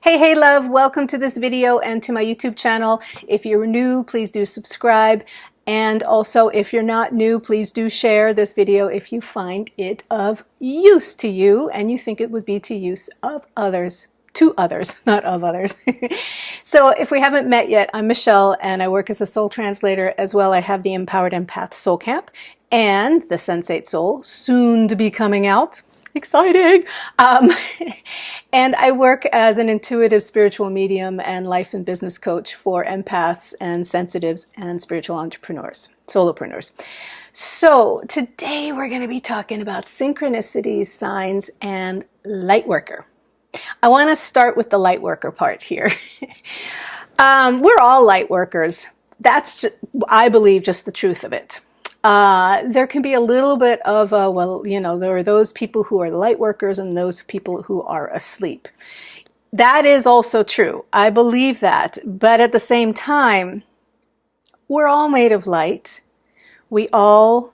Hey love, welcome to this video and to my YouTube channel. If you're new, please do subscribe. And also, if you're not new, please do share this video if you find it of use to you and you think it would be to use of others. To others, not of others. So if we haven't met yet, I'm Michelle and I work as a soul translator as well. I have the Empowered Empath Soul Camp and the Sensate Soul, soon to be coming out. Exciting! And I work as an intuitive spiritual medium and life and business coach for empaths and sensitives and spiritual entrepreneurs, solopreneurs. So today we're going to be talking about synchronicities, signs, and lightworker. I want to start with the lightworker part here. We're all lightworkers. That's, I believe, just the truth of it. There can be a little bit of a, well, you know, there are those people who are light workers and those people who are asleep. That is also true. I believe that. But at the same time, we're all made of light. We all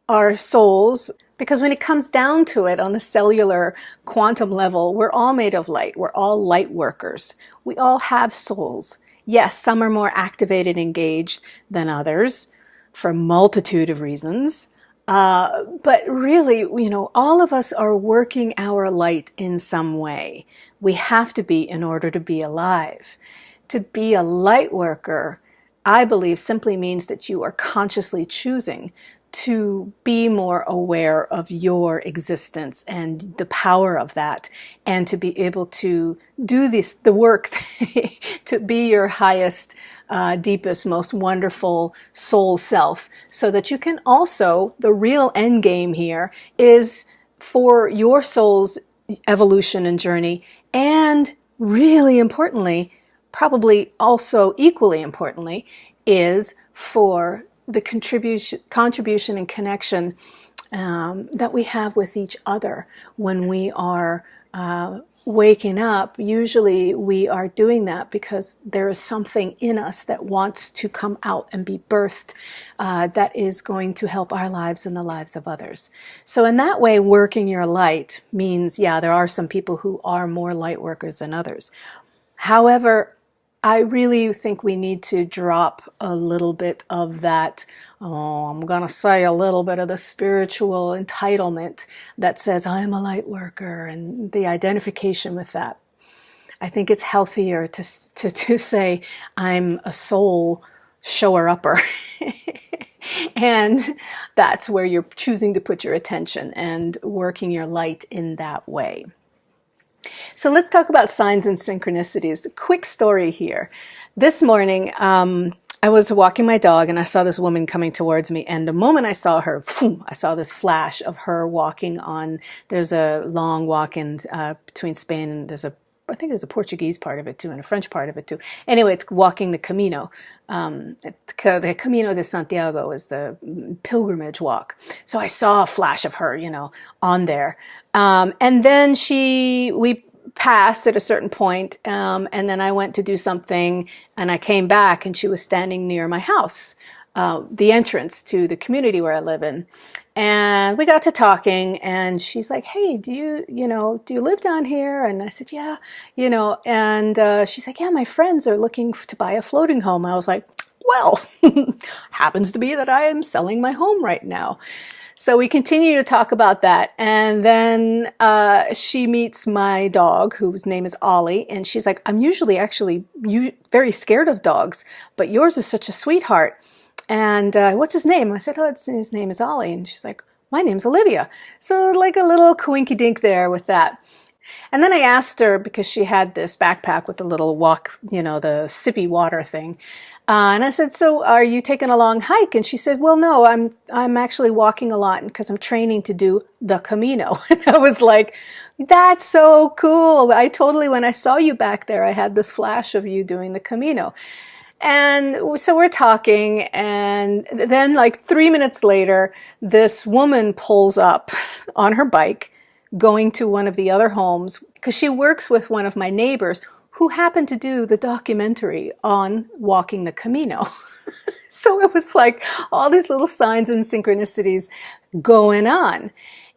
are souls. Because when it comes down to it on the cellular quantum level, we're all made of light. We're all light workers. We all have souls. Yes, some are more activated, engaged than others, for a multitude of reasons. But really, you know, all of us are working our light in some way. We have to be in order to be alive. To be a light worker, I believe, simply means that you are consciously choosing to be more aware of your existence and the power of that, and to be able to do the work to be your highest, deepest, most wonderful soul self, so that you can also, the real end game here is for your soul's evolution and journey, and really importantly, probably also equally importantly, is for the contribution and connection that we have with each other when we are waking up. Usually we are doing that because there is something in us that wants to come out and be birthed that is going to help our lives and the lives of others. So in that way, working your light means, yeah, there are some people who are more light workers than others. However, I really think we need to drop a little bit of that, I'm going to say a little bit of the spiritual entitlement that says I'm a light worker and the identification with that. I think it's healthier to say I'm a soul shower-upper. And that's where you're choosing to put your attention and working your light in that way. So let's talk about signs and synchronicities. A quick story here. This morning, I was walking my dog and I saw this woman coming towards me. And the moment I saw her, I saw this flash of her walking on, there's a long walk in between Spain and I think there's a Portuguese part of it too and a French part of it too. Anyway, it's walking the Camino. The Camino de Santiago is the pilgrimage walk. So I saw a flash of her, you know, on there. And then we passed at a certain point, and then I went to do something and I came back and she was standing near my house, the entrance to the community where I live in. And we got to talking and she's like, hey, do you live down here? And I said, yeah, you know, and she's like, yeah, my friends are looking to buy a floating home. I was like, well, happens to be that I am selling my home right now. So we continue to talk about that. And then she meets my dog, whose name is Ollie. And she's like, I'm usually actually very scared of dogs, but yours is such a sweetheart. And what's his name? I said, oh, his name is Ollie. And she's like, my name's Olivia. So like a little coinky-dink there with that. And then I asked her, because she had this backpack with the little walk, you know, the sippy water thing. And I said, so are you taking a long hike? And she said, well, no, I'm actually walking a lot because I'm training to do the Camino. And I was like, that's so cool. When I saw you back there, I had this flash of you doing the Camino. And so we're talking, and then like 3 minutes later, this woman pulls up on her bike going to one of the other homes because she works with one of my neighbors who happened to do the documentary on walking the Camino. So it was like all these little signs and synchronicities going on.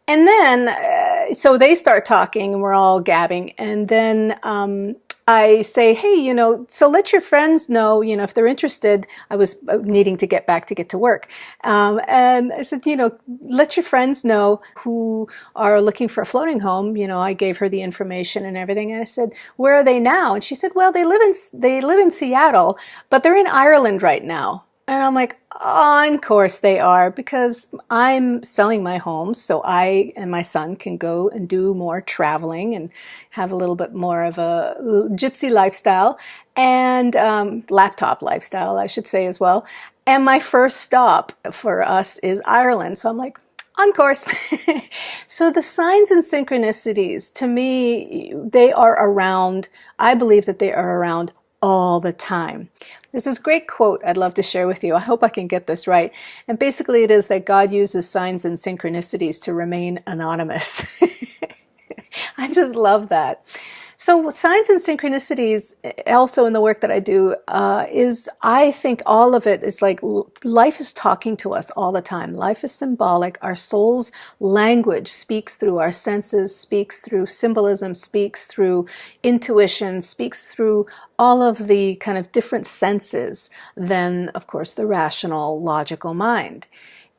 And then, so they start talking and we're all gabbing. And then I say, hey, so let your friends know, if they're interested. I was needing to get to work. And I said, let your friends know who are looking for a floating home. I gave her the information and everything. And I said, where are they now? And she said, well, they live in Seattle, but they're in Ireland right now. And I'm like, oh, of course they are, because I'm selling my home so I and my son can go and do more traveling and have a little bit more of a gypsy lifestyle and laptop lifestyle, I should say, as well. And my first stop for us is Ireland. So I'm like, on course. So the signs and synchronicities, to me, they are around. I believe that they are around all the time. There's this great quote I'd love to share with you. I hope I can get this right. And basically it is that God uses signs and synchronicities to remain anonymous. I just love that. So signs and synchronicities, also in the work that I do, is, I think all of it is like life is talking to us all the time. Life is symbolic. Our soul's language speaks through our senses, speaks through symbolism, speaks through intuition, speaks through all of the kind of different senses than, of course, the rational, logical mind.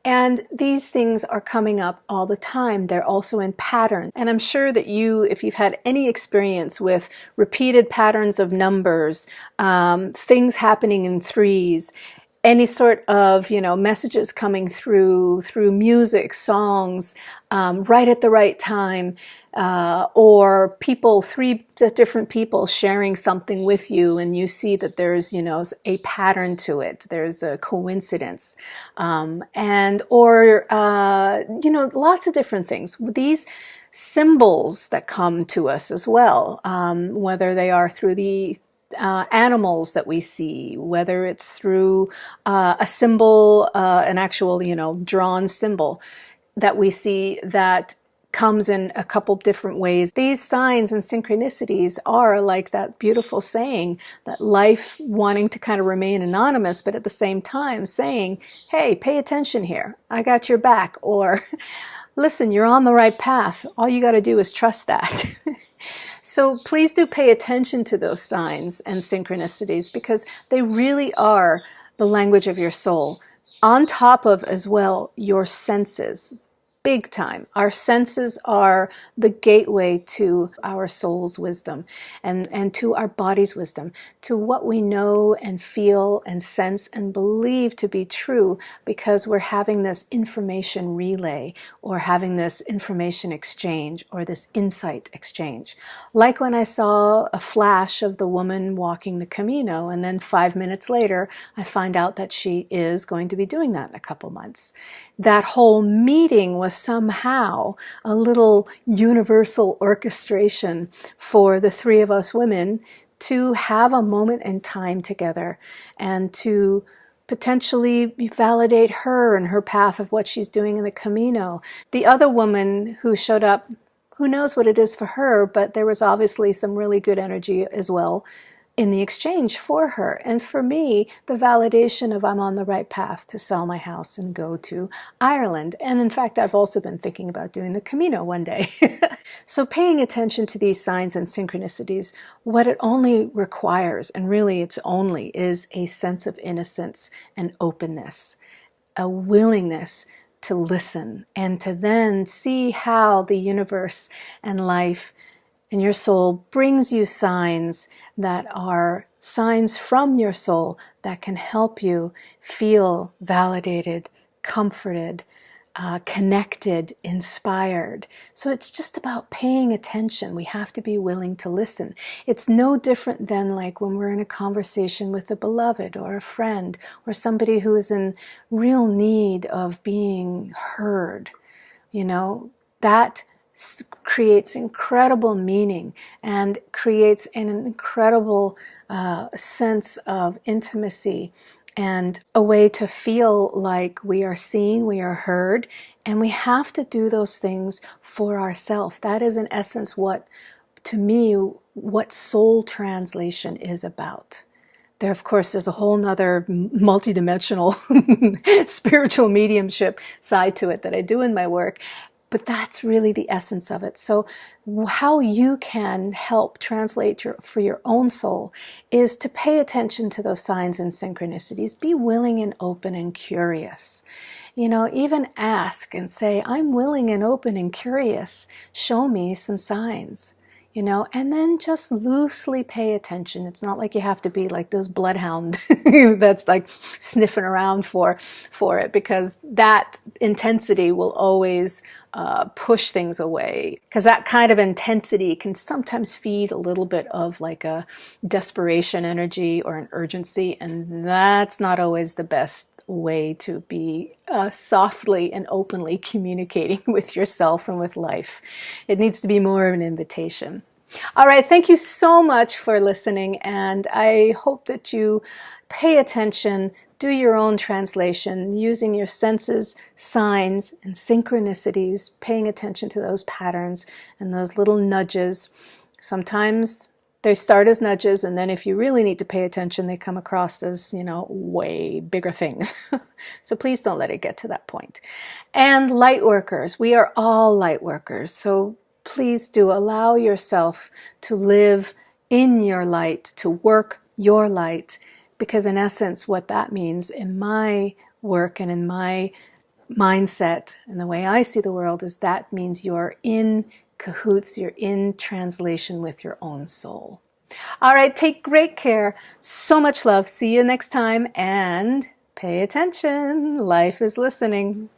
And these things are coming up all the time. They're also in pattern. And I'm sure that if you've had any experience with repeated patterns of numbers, things happening in threes, any sort of, messages coming through music, songs, right at the right time, or three different people sharing something with you, and you see that there's, a pattern to it. There's a coincidence, or lots of different things. These symbols that come to us as well, whether they are through the animals that we see, whether it's through a symbol, an actual, drawn symbol that we see that comes in a couple different ways. These signs and synchronicities are like that beautiful saying that life wanting to kind of remain anonymous, but at the same time saying, hey, pay attention here. I got your back. Or listen, you're on the right path. All you got to do is trust that. So please do pay attention to those signs and synchronicities, because they really are the language of your soul. On top of, as well, your senses. Big time. Our senses are the gateway to our soul's wisdom and to our body's wisdom, to what we know and feel and sense and believe to be true, because we're having this information relay or having this information exchange or this insight exchange. Like when I saw a flash of the woman walking the Camino, and then 5 minutes later, I find out that she is going to be doing that in a couple months. That whole meeting was somehow a little universal orchestration for the three of us women to have a moment in time together and to potentially validate her and her path of what she's doing in the Camino. The other woman who showed up, who knows what it is for her, but there was obviously some really good energy as well in the exchange for her. And for me, the validation of I'm on the right path to sell my house and go to Ireland. And in fact, I've also been thinking about doing the Camino one day. So paying attention to these signs and synchronicities, what it only requires, and really it's only, is a sense of innocence and openness, a willingness to listen, and to then see how the universe and life and your soul brings you signs that are signs from your soul that can help you feel validated, comforted, connected, inspired. So it's just about paying attention. We have to be willing to listen. It's no different than like when we're in a conversation with a beloved or a friend or somebody who is in real need of being heard. That creates incredible meaning and creates an incredible sense of intimacy and a way to feel like we are seen, we are heard, and we have to do those things for ourselves. That is in essence to me, what soul translation is about. There, of course, there's a whole nother multidimensional spiritual mediumship side to it that I do in my work. But that's really the essence of it. So how you can help translate for your own soul is to pay attention to those signs and synchronicities. Be willing and open and curious. You know, even ask and say, I'm willing and open and curious. Show me some signs. You know, and then just loosely pay attention. It's not like you have to be like this bloodhound that's like sniffing around for it, because that intensity will always push things away. Because that kind of intensity can sometimes feed a little bit of like a desperation energy or an urgency, and that's not always the best way to be softly and openly communicating with yourself and with life. It needs to be more of an invitation. All right, thank you so much for listening, and I hope that you pay attention, do your own translation using your senses, signs, and synchronicities, paying attention to those patterns and those little nudges. Sometimes they start as nudges, and then if you really need to pay attention, they come across as, you know, way bigger things. So please don't let it get to that point. And light workers, we are all light workers. So please do allow yourself to live in your light, to work your light, because in essence, what that means in my work and in my mindset and the way I see the world is that means you're in cahoots, you're in translation with your own soul. All right, take great care. So much love. See you next time, and pay attention. Life is listening.